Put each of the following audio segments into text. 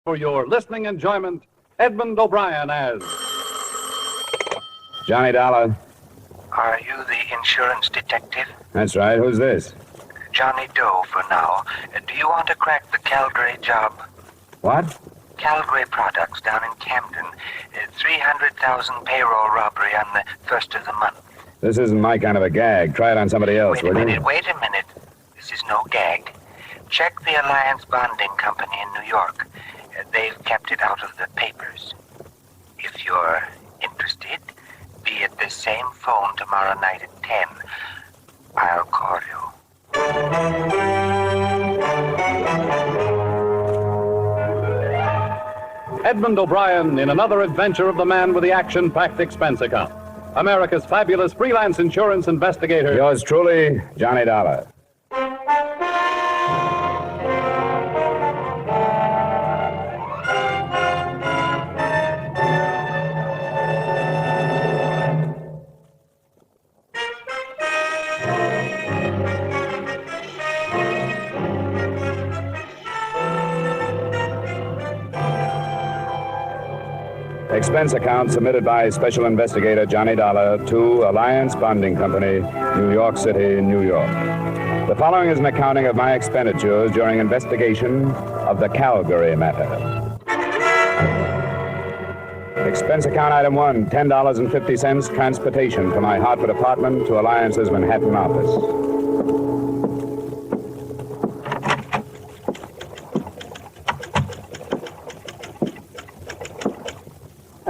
For your listening enjoyment, Edmund O'Brien as Johnny Dollar. Are you the insurance detective? That's right. Who's this? Johnny Doe for now. Do you want to crack the Calgary job? What? Calgary Products down in Camden. 300,000 payroll robbery on the first of the month. This isn't my kind of a gag. Try it on somebody else, Wait a will you? minute. This is no gag. Check the Alliance Bonding Company in New York. They've kept it out of the papers. If you're interested, be at the same phone tomorrow night at 10. I'll call you. Edmund O'Brien in another adventure of the man with the action-packed expense account. America's fabulous freelance insurance investigator. Yours truly, Johnny Dollar. Expense account submitted by Special Investigator Johnny Dollar to Alliance Bonding Company, New York City, New York. The following is an accounting of my expenditures during investigation of the Calgary Matter. Expense account item 1, $10.50 transportation from my Hartford apartment to Alliance's Manhattan office.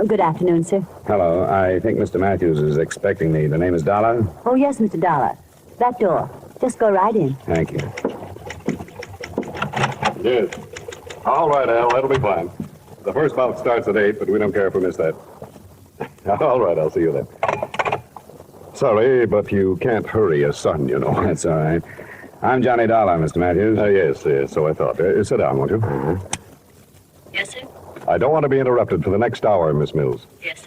Good afternoon, sir. Hello. I think Mr. Matthews is expecting me. The name is Dollar? Oh, yes, Mr. Dollar. That door. Just go right in. Thank you. Yes. All right, Al, that'll be fine. The first bout starts at 8, but we don't care if we miss that. All right, I'll see you then. Sorry, but you can't hurry your son, you know. That's all right. I'm Johnny Dollar, Mr. Matthews. Yes, so I thought. Sit down, won't you? Uh-huh. Yes, sir. I don't want to be interrupted for the next hour, Miss Mills. Yes,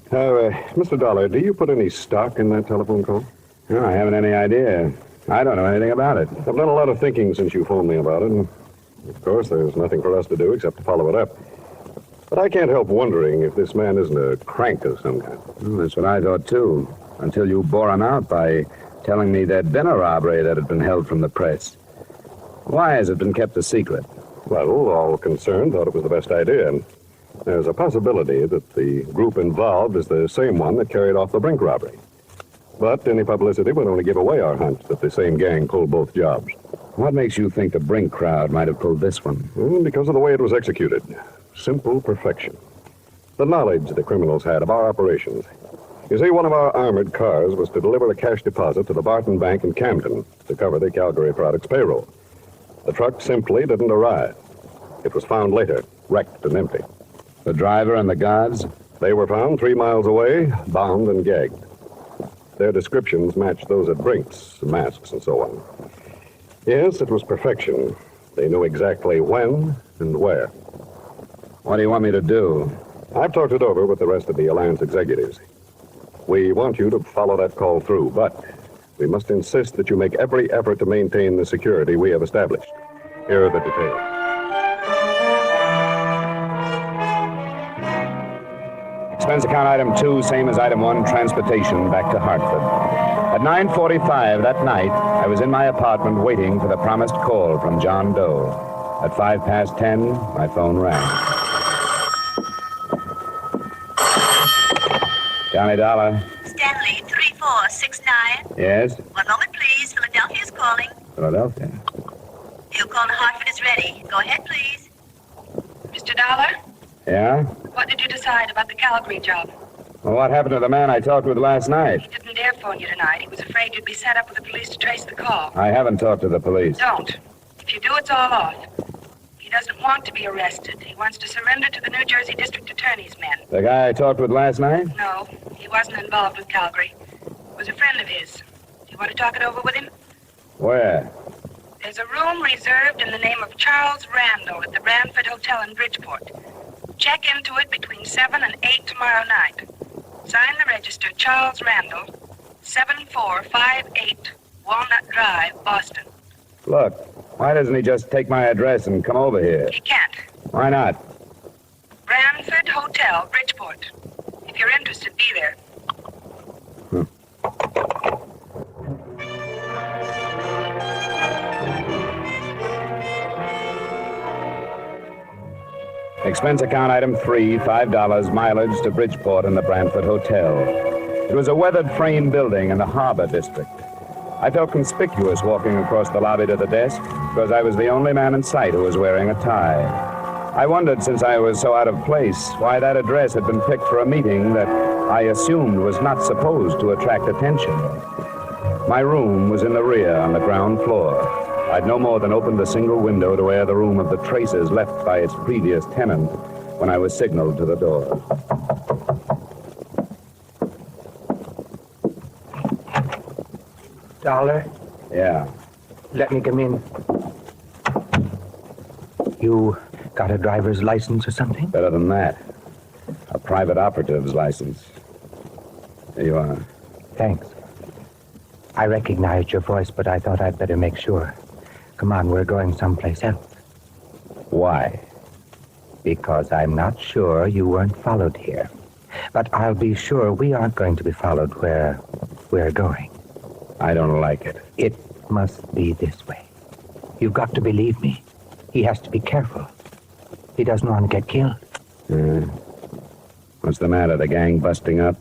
sir. Mr. Dollar, do you put any stock in that telephone call? No, I haven't any idea. I don't know anything about it. I've done a lot of thinking since you phoned me about it, and of course there's nothing for us to do except to follow it up. But I can't help wondering if this man isn't a crank of some kind. Well, that's what I thought, too, until you bore him out by telling me there'd been a robbery that had been held from the press. Why has it been kept a secret? Well, all concerned thought it was the best idea, and there's a possibility that the group involved is the same one that carried off the Brink robbery. But any publicity would only give away our hunch that the same gang pulled both jobs. What makes you think the Brink crowd might have pulled this one? Because of the way it was executed. Simple perfection. The knowledge the criminals had of our operations. You see, one of our armored cars was to deliver a cash deposit to the Barton Bank in Camden to cover the Calgary Products payroll. The truck simply didn't arrive. It was found later, wrecked and empty. The driver and the guards? They were found 3 miles away, bound and gagged. Their descriptions matched those at Brink's, masks and so on. Yes, it was perfection. They knew exactly when and where. What do you want me to do? I've talked it over with the rest of the Alliance executives. We want you to follow that call through, but we must insist that you make every effort to maintain the security we have established. Here are the details. Expense account item 2, same as item 1, transportation back to Hartford. At 9:45 that night, I was in my apartment waiting for the promised call from John Doe. At 10:05, my phone rang. Johnny Dollar. Stanley, 3469. Yes? One moment, please. Philadelphia's calling. Philadelphia. Your call to Hartford is ready. Go ahead, please. Mr. Dollar, Yeah? what did you decide about the Calgary job? Well, what happened to the man I talked with last night? He didn't dare phone you tonight. He was afraid you'd be set up with the police to trace the call. I haven't talked to the police. Don't. If you do, it's all off. He doesn't want to be arrested. He wants to surrender to the New Jersey District Attorney's men. The guy I talked with last night? No, he wasn't involved with Calgary. It was a friend of his. Do you want to talk it over with him? Where? There's a room reserved in the name of Charles Randall at the Branford Hotel in Bridgeport. Check into it between 7 and 8 tomorrow night. Sign the register, Charles Randall, 7458 Walnut Drive, Boston. Look, Why doesn't he just take my address and come over here? He can't. Why not? Branford Hotel, Bridgeport. If you're interested, be there. Expense account item 3, $5, mileage to Bridgeport and the Branford Hotel. It was a weathered frame building in the Harbor District. I felt conspicuous walking across the lobby to the desk because I was the only man in sight who was wearing a tie. I wondered, since I was so out of place, why that address had been picked for a meeting that I assumed was not supposed to attract attention. My room was in the rear on the ground floor. I'd no more than opened a single window to air the room of the traces left by its previous tenant when I was signaled to the door. Dollar, Yeah. let me come in. You got a driver's license or something? Better than that. A private operative's license. Here you are. Thanks. I recognized your voice, but I thought I'd better make sure. Come on, we're going someplace else. Why? Because I'm not sure you weren't followed here. But I'll be sure we aren't going to be followed where we're going. I don't like it. It must be this way. You've got to believe me. He has to be careful. He doesn't want to get killed. What's the matter? The gang busting up?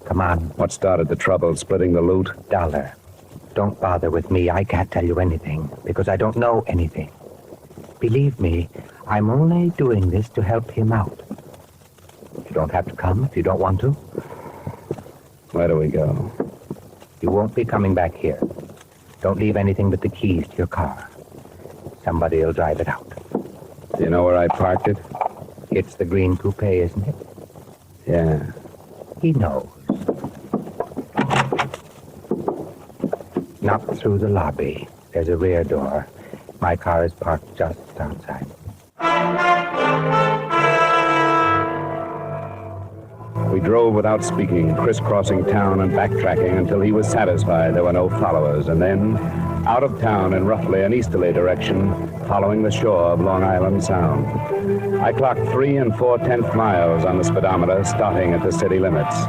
Come on, What started the trouble? Splitting the loot? Dollar. Don't bother with me. I can't tell you anything because I don't know anything. Believe me, I'm only doing this to help him out. You don't have to come if you don't want to. Where do we go? You won't be coming back here. Don't leave anything but the keys to your car. Somebody will drive it out. Do you know where I parked it? It's the green coupe, isn't it? Yeah. He knows. Not through the lobby. There's a rear door. My car is parked just outside. We drove without speaking, crisscrossing town and backtracking until he was satisfied there were no followers, and then out of town in roughly an easterly direction, following the shore of Long Island Sound. I clocked 3 4/10 miles on the speedometer, starting at the city limits.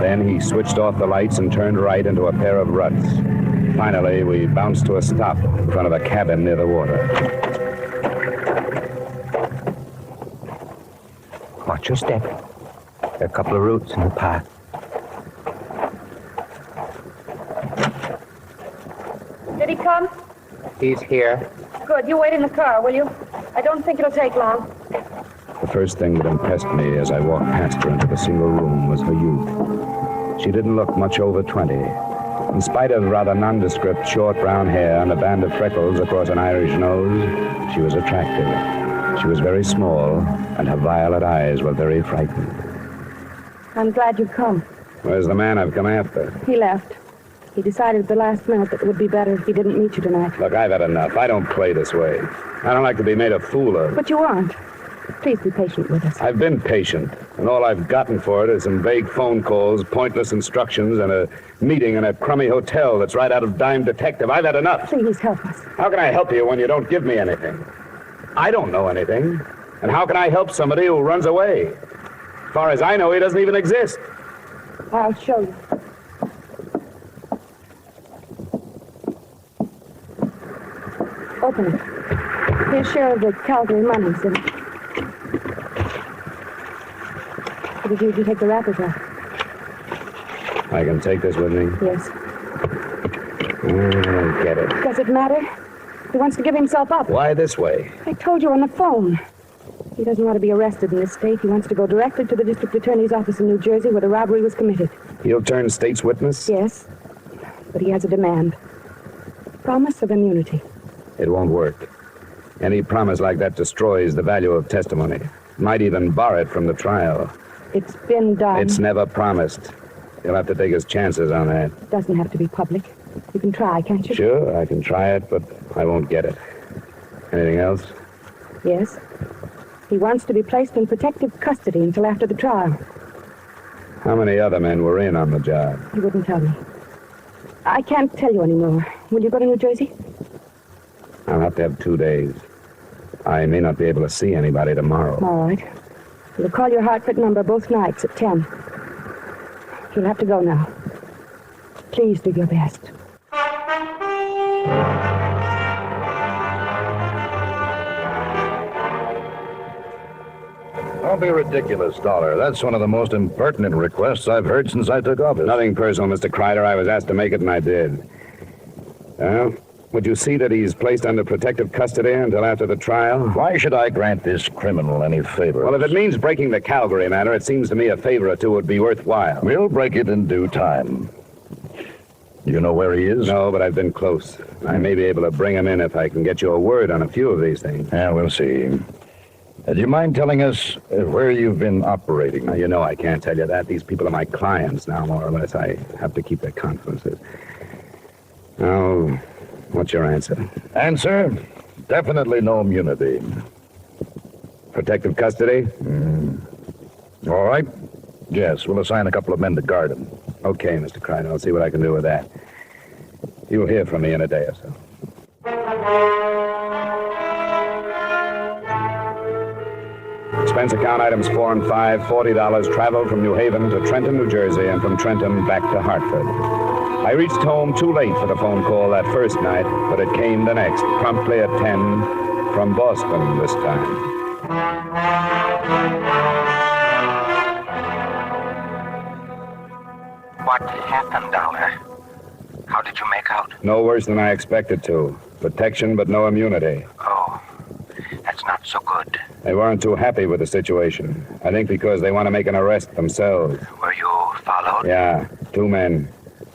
Then he switched off the lights and turned right into a pair of ruts. Finally, we bounced to a stop in front of a cabin near the water. Watch your step. There are a couple of roots in the path. Did he come? He's here. Good. You wait in the car, will you? I don't think it'll take long. The first thing that impressed me as I walked past her into the single room was her youth. She didn't look much over 20. In spite of rather nondescript short brown hair and a band of freckles across an Irish nose, she was attractive. She was very small, and her violet eyes were very frightened. I'm glad you've come. Where's the man I've come after? He left. He decided at the last minute that it would be better if he didn't meet you tonight. Look, I've had enough. I don't play this way. I don't like to be made a fool of. But you aren't. Please be patient with us. I've been patient, and all I've gotten for it is some vague phone calls, pointless instructions, and a meeting in a crummy hotel that's right out of Dime Detective. I've had enough. Please help us. How can I help you when you don't give me anything? I don't know anything. And how can I help somebody who runs away? As far as I know, he doesn't even exist. I'll show you. Open it. His share of the Calgary money's in it. What did you take the wrappers off? I can take this with me. Yes. I don't get it. Does it matter? He wants to give himself up. Why this way? I told you on the phone. He doesn't want to be arrested in this state. He wants to go directly to the district attorney's office in New Jersey where the robbery was committed. He'll turn state's witness? Yes. But he has a demand. Promise of immunity. It won't work. Any promise like that destroys the value of testimony. Might even bar it from the trial. It's been done. It's never promised. He'll have to take his chances on that. It doesn't have to be public. You can try, can't you? Sure, I can try it, but I won't get it. Anything else? Yes. He wants to be placed in protective custody until after the trial. How many other men were in on the job? He wouldn't tell me. I can't tell you anymore. Will you go to New Jersey? How have to have 2 days. I may not be able to see anybody tomorrow. All right. You'll call your Hartford number both nights at 10. You'll have to go now. Please do your best. Don't be ridiculous, Dollar. That's one of the most impertinent requests I've heard since I took office. Nothing personal, Mr. Kreider. I was asked to make it, and I did. Well, would you see that he's placed under protective custody until after the trial? Why should I grant this criminal any favor? Well, if it means breaking the Calgary Matter, it seems to me a favor or two would be worthwhile. We'll break it in due time. You know where he is? No, but I've been close. I may be able to bring him in if I can get you a word on a few of these things. Yeah, we'll see. Do you mind telling us where you've been operating? Now, you know I can't tell you that. These people are my clients now, more or less. I have to keep their confidences. Now, what's your answer? Answer? Definitely no immunity. Protective custody? All right. Yes, we'll assign a couple of men to guard him. Okay, Mr. Kreider. I'll see what I can do with that. You'll hear from me in a day or so. Expense account items 4 and 5, $40 travel from New Haven to Trenton, New Jersey, and from Trenton back to Hartford. I reached home too late for the phone call that first night, but it came the next, promptly at 10, from Boston this time. What happened, Dollar? How did you make out? No worse than I expected to. Protection, but no immunity. Oh, that's not so good. They weren't too happy with the situation. I think because they want to make an arrest themselves. Were you followed? Yeah, 2 men.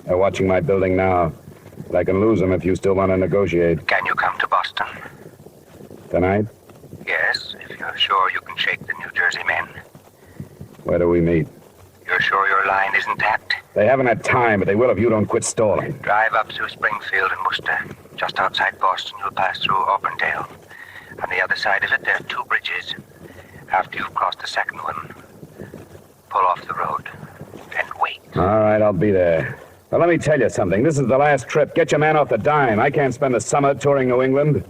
They're watching my building now. But I can lose them if you still want to negotiate. Can you come to Boston? Tonight? Yes, if you're sure you can shake the New Jersey men. Where do we meet? You're sure your line isn't tapped? They haven't had time, but they will if you don't quit stalling. Drive up through Springfield and Worcester. Just outside Boston, you'll pass through Auburndale. On the other side of it, there are 2 bridges. After you've crossed the second one, pull off the road and wait. All right, I'll be there. Well, let me tell you something. This is the last trip. Get your man off the dime. I can't spend the summer touring New England.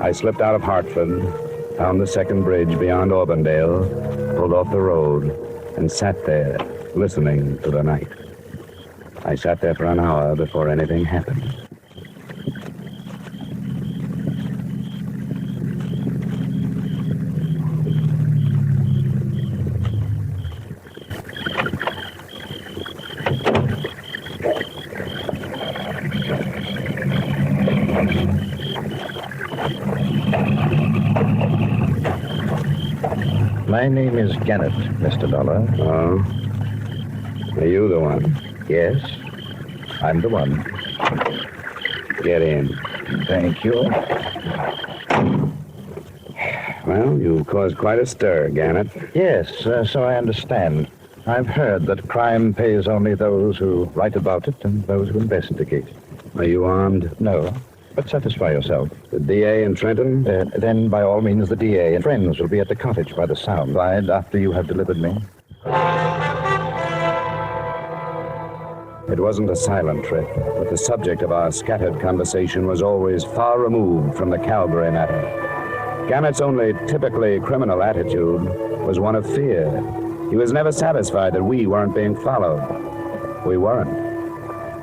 I slipped out of Hartford, found the second bridge beyond Auburndale, pulled off the road, and sat there, listening to the night. I sat there for an hour before anything happened. My name is Gannett, Mr. Dollar. Oh? Are you the one? Yes, I'm the one. Get in. Thank you. Well, you caused quite a stir, Gannett. Yes, so I understand. I've heard that crime pays only those who write about it and those who investigate. Are you armed? No, but satisfy yourself. The DA in Trenton? Then, by all means, the DA and friends will be at the cottage by the sound side after you have delivered me. It wasn't a silent trip, but the subject of our scattered conversation was always far removed from the Calgary Matter. Gannett's only typically criminal attitude was one of fear. He was never satisfied that we weren't being followed. We weren't.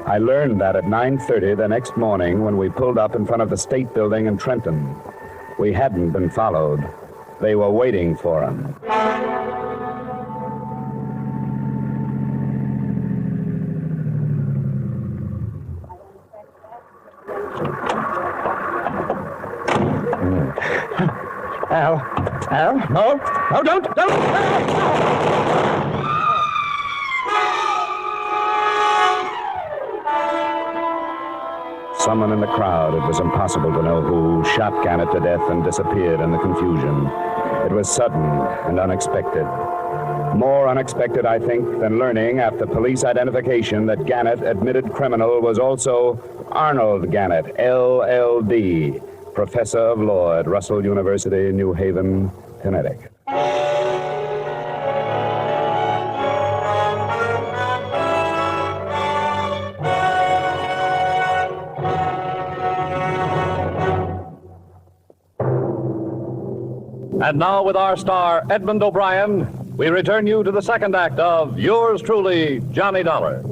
I learned that at 9:30 the next morning when we pulled up in front of the State Building in Trenton. We hadn't been followed. They were waiting for him. Al, no, don't. Someone in the crowd, it was impossible to know who, shot Gannett to death and disappeared in the confusion. It was sudden and unexpected. More unexpected, I think, than learning after police identification that Gannett, admitted criminal, was also Arnold Gannett, LLD, professor of law at Russell University, New Haven, Connecticut. And now, with our star, Edmund O'Brien, we return you to the second act of yours truly, Johnny Dollar.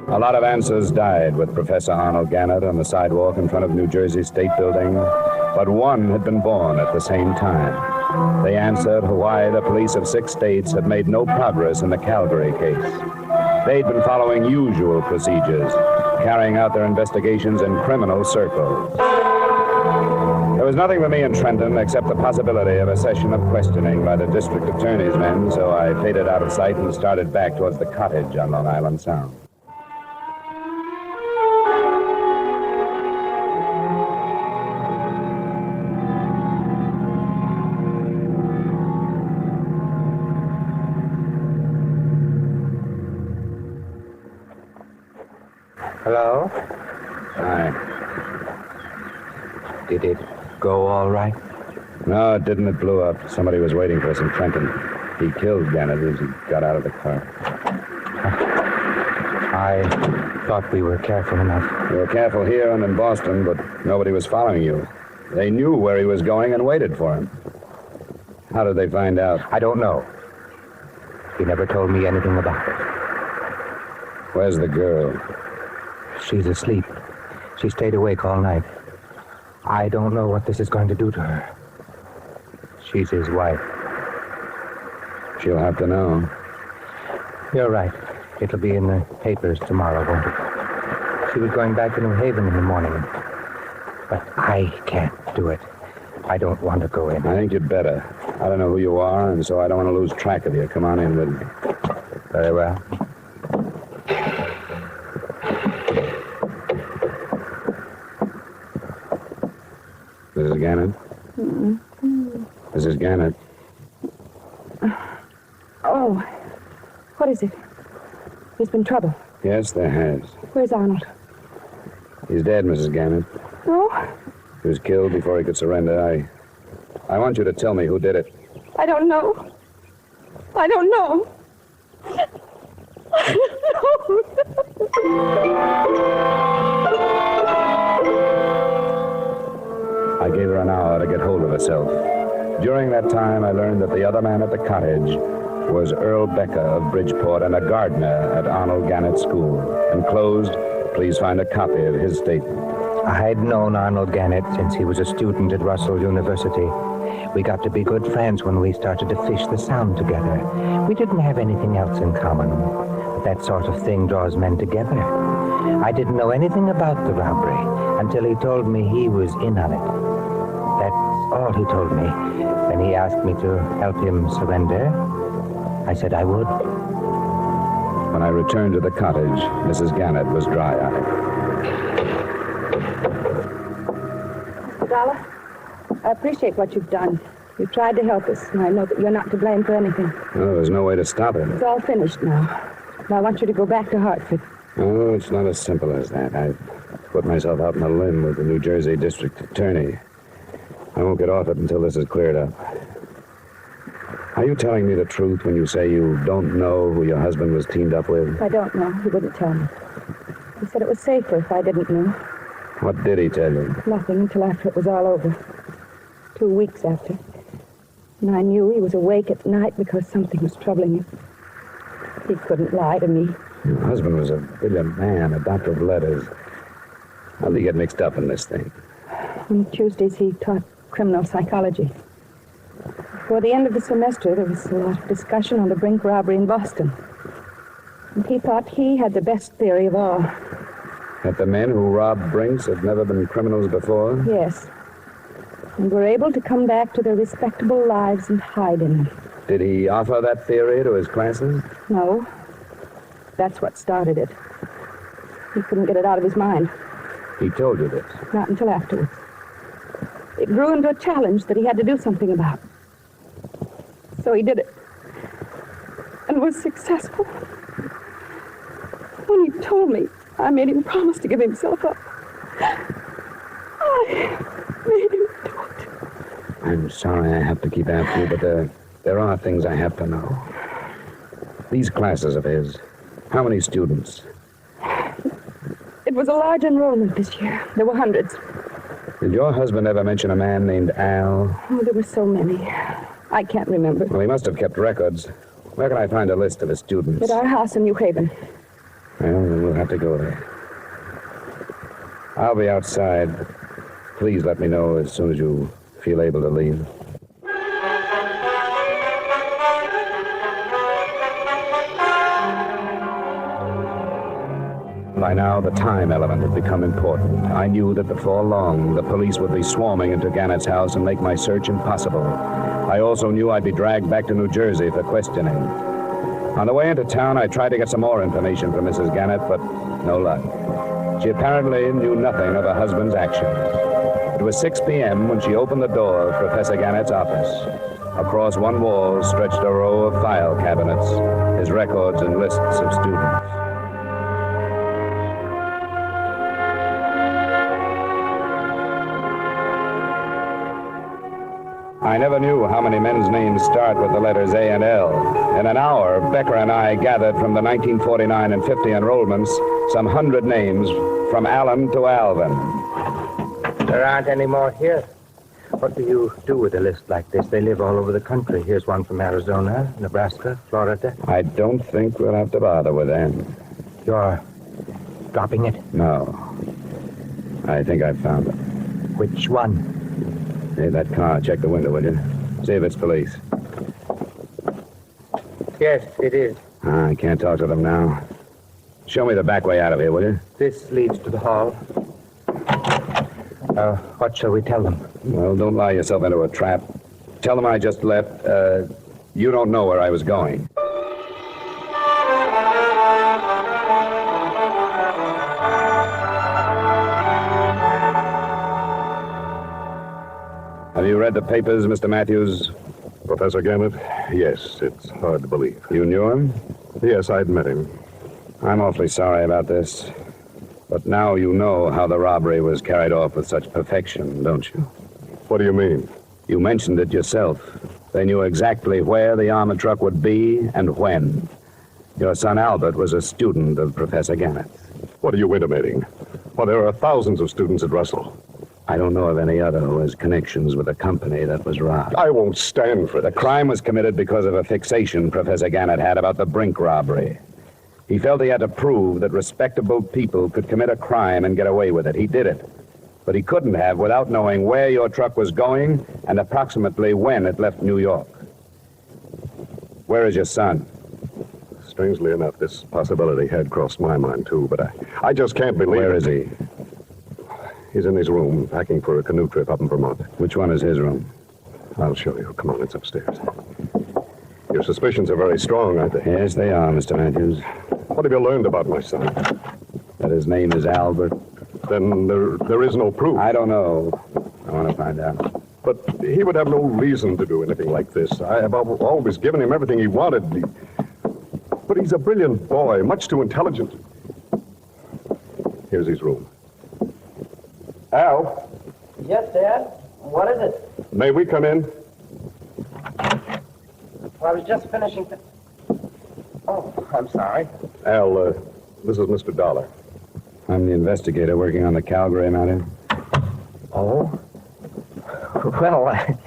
A lot of answers died with Professor Arnold Gannett on the sidewalk in front of New Jersey State Building, but one had been born at the same time. They answered why the police of 6 states had made no progress in the Calgary case. They'd been following usual procedures, carrying out their investigations in criminal circles. There was nothing for me in Trenton except the possibility of a session of questioning by the district attorney's men, so I faded out of sight and started back towards the cottage on Long Island Sound. Hello? Hi. Did it go all right? No, it didn't. It blew up. Somebody was waiting for us in Trenton. He killed Gannett as he got out of the car. I thought we were careful enough. We were careful here and in Boston, but nobody was following you. They knew where he was going and waited for him. How did they find out? I don't know. He never told me anything about it. Where's the girl? She's asleep. She stayed awake all night. I don't know what this is going to do to her. She's his wife. She'll have to know. You're right. It'll be in the papers tomorrow, won't it? She was going back to New Haven in the morning. But I can't do it. I don't want to go in. I think you'd better. I don't know who you are, and so I don't want to lose track of you. Come on in with me. Very well. Mrs. Gannett? Mrs. Gannett? Oh, what is it? There's been trouble. Yes, there has. Where's Arnold? He's dead, Mrs. Gannett. Oh, He was killed before he could surrender. I want you to tell me who did it. I don't know. I don't know. I don't I gave her an hour to get hold of herself. During that time, I learned that the other man at the cottage was Earl Becker of Bridgeport and a gardener at Arnold Gannett School. Enclosed, please find a copy of his statement. I'd known Arnold Gannett since he was a student at Russell University. We got to be good friends when we started to fish the Sound together. We didn't have anything else in common. But that sort of thing draws men together. I didn't know anything about the robbery until he told me he was in on it. That's all he told me. Then he asked me to help him surrender. I said I would. When I returned to the cottage, Mrs. Gannett was dry-eyed. Mr. Dollar, I appreciate what you've done. You tried to help us, and I know that you're not to blame for anything. Well, there's no way to stop it. It's all finished now. Now I want you to go back to Hartford. Oh, it's not as simple as that. I've put myself out on a limb with the New Jersey district attorney. I won't get off it until this is cleared up. Are you telling me the truth when you say you don't know who your husband was teamed up with? I don't know. He wouldn't tell me. He said it was safer if I didn't know. What did he tell you? Nothing until after it was all over. 2 weeks after. And I knew he was awake at night because something was troubling him. He couldn't lie to me. Your husband was a brilliant man, a doctor of letters. How did he get mixed up in this thing? On Tuesdays, he taught criminal psychology. Before the end of the semester, there was a lot of discussion on the Brink robbery in Boston. And he thought he had the best theory of all. That the men who robbed Brinks had never been criminals before? Yes. And were able to come back to their respectable lives and hide in them. Did he offer that theory to his classes? No. That's what started it. He couldn't get it out of his mind. He told you this? Not until afterwards. It grew into a challenge that he had to do something about. So he did it. And was successful. When he told me, I made him promise to give himself up. I made him do it. I'm sorry I have to keep after you, but there are things I have to know. These classes of his, How many students? It was a large enrollment this year. There were hundreds. Did your husband ever mention a man named Al? Oh, there were so many. I can't remember. Well, he must have kept records. Where can I find a list of his students? At our house in New Haven. Well, then we'll have to go there. I'll be outside. Please let me know as soon as you feel able to leave. By now, the time element had become important. I knew that before long, the police would be swarming into Gannett's house and make my search impossible. I also knew I'd be dragged back to New Jersey for questioning. On the way into town, I tried to get some more information from Mrs. Gannett, but no luck. She apparently knew nothing of her husband's actions. It was 6 p.m. when she opened the door of Professor Gannett's office. Across one wall stretched a row of file cabinets, his records and lists of students. I never knew how many men's names start with the letters A and L. In an hour, Becker and I gathered from the 1949 and 50 enrollments some 100 names from Allen to Alvin. There aren't any more here. What do you do with a list like this? They live all over the country. Here's one from Arizona, Nebraska, Florida. I don't think we'll have to bother with them. You're dropping it? No. I think I've found it. Which one? Hey, that car. Check the window, will you? See if it's police. Yes, it is. I can't talk to them now. Show me the back way out of here, will you? This leads to the hall. What shall we tell them? Well, don't lie yourself into a trap. Tell them I just left. You don't know where I was going. Have you read the papers, Mr. Matthews? Professor Gannett? Yes, it's hard to believe. You knew him? Yes, I'd met him. I'm awfully sorry about this. But now you know how the robbery was carried off with such perfection, don't you? What do you mean? You mentioned it yourself. They knew exactly where the armored truck would be and when. Your son Albert was a student of Professor Gannett. What are you intimating? Well, there are thousands of students at Russell. I don't know of any other who has connections with the company that was robbed. I won't stand for The this. crime was committed because of a fixation Professor Gannett had about the Brink robbery. He felt he had to prove that respectable people could commit a crime and get away with it. He did it. But he couldn't have without knowing where your truck was going and approximately when it left New York. Where is your son? Strangely enough, this possibility had crossed my mind, too, but I just can't believe Where it. is he? He's in his room, packing for a canoe trip up in Vermont. Which one is his room? I'll show you. Come on, it's upstairs. Your suspicions are very strong, aren't they? Yes, they are, Mr. Matthews. What have you learned about my son? That his name is Albert. Then there is no proof. I don't know. I want to find out. But he would have no reason to do anything like this. I have always given him everything he wanted. But he's a brilliant boy, much too intelligent. Here's his room. Al, Yes, Dad. What is it? may we come in? I was just finishing. Oh, I'm sorry. Al, this is Mr. Dollar. I'm the investigator working on the Calgary Matter. Oh? Well,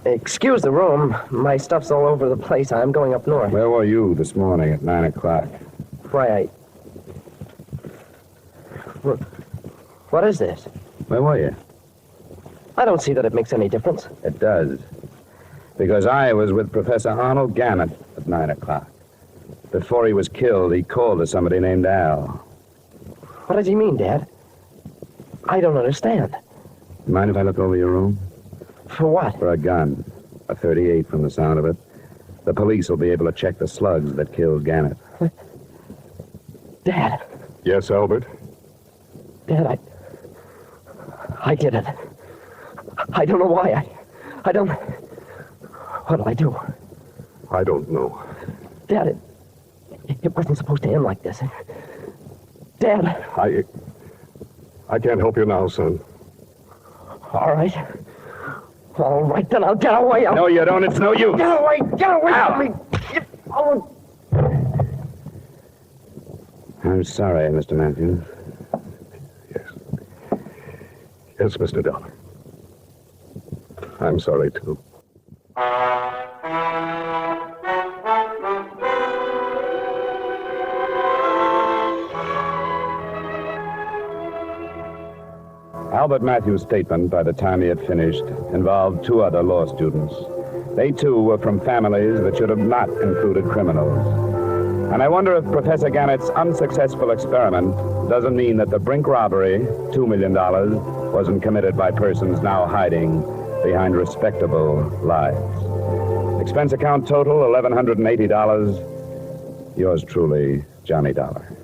excuse the room. My stuff's all over the place. I'm going up north. Where were you this morning at 9 o'clock? Why, What is this? Where were you? I don't see that it makes any difference. It does. Because I was with Professor Arnold Gannett at 9 o'clock. Before he was killed, he called to somebody named Al. What does he mean, Dad? I don't understand. Mind if I look over your room? For what? For a gun. A .38 from the sound of it. The police will be able to check the slugs that killed Gannett. Dad. Yes, Albert? Dad, I did it. I don't know why. I don't... What'll I do? I don't know. Dad, it wasn't supposed to end like this. Dad. I can't help you now, son. All right. All right, then I'll get away. No, you don't. It's no use. Get away from me. I'm sorry, Mr. Matthews. Yes, Mr. Dollar. I'm sorry, too. Albert Matthews' statement, by the time he had finished, involved two other law students. They, too, were from families that should have not included criminals. And I wonder if Professor Gannett's unsuccessful experiment doesn't mean that the Brink robbery, $2 million, wasn't committed by persons now hiding behind respectable lives. Expense account total, $1,180. Yours truly, Johnny Dollar.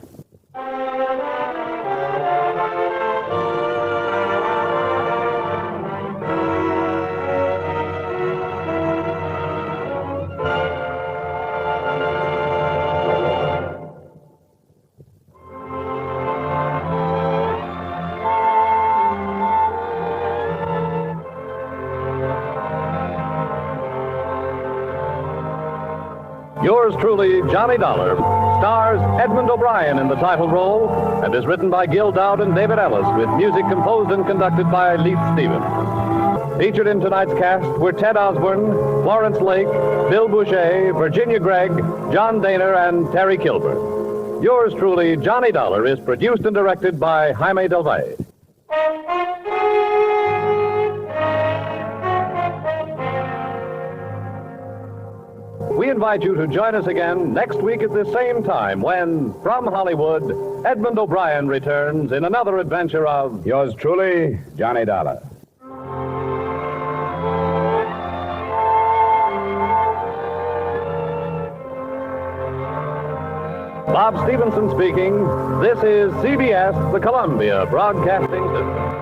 Yours truly, Johnny Dollar, stars Edmund O'Brien in the title role and is written by Gil Dowd and David Ellis with music composed and conducted by Leith Stevens. Featured in tonight's cast were Ted Osborne, Florence Lake, Bill Boucher, Virginia Gregg, John Daner, and Terry Kilburn. Yours truly, Johnny Dollar, is produced and directed by Jaime Del Valle. We invite you to join us again next week at the same time when, from Hollywood, Edmund O'Brien returns in another adventure of Yours truly, Johnny Dollar. Bob Stevenson speaking. This is CBS, the Columbia Broadcasting System.